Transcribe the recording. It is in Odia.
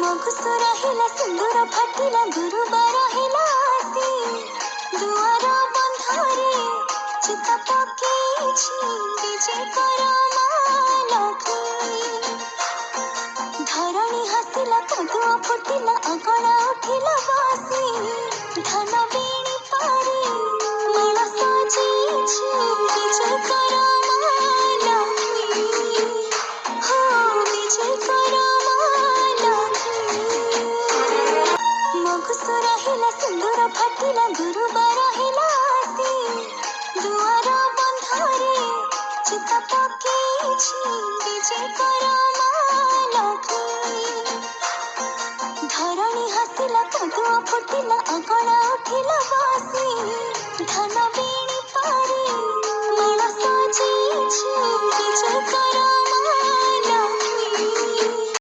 ମଗୁସ ରହିଲା ସିନ୍ଦୁର ଫାଟିଲା ଗୁରୁବାର ହେଲା ଆସି ଦୁଆର ବନ୍ଧରେ ଚିତା ପକେଇଛି ବିଜେ କର ମା ଲକ୍ଷ୍ମୀ। ଧରଣୀ ହସିଲା କଦୁଅ ଫୁଟିଲା ଅଗଣା ଉଠିଲା ବାସି ଧାନ ବେଣୀ ପାରି ମାଳ ସଜେଇଛି ବିଜେ କର ମା ଲକ୍ଷ୍ମୀ। ହଁ ବିଜେ କର ମା ଲକ୍ଷ୍ମୀ। ମଗୁସ ରହିଲା ସିନ୍ଦୁର ଫାଟିଲା ଗୁରୁବାର ହେଲା ଆସି ଦୁଆର ବନ୍ଧରେ ଚିତା ପକେଇଛି ବିଜେ କର ମା ଲକ୍ଷ୍ମୀ। ଧରଣୀ ହସିଲା କଦୁଅ ଫୁଟିଲା ଅଗଣା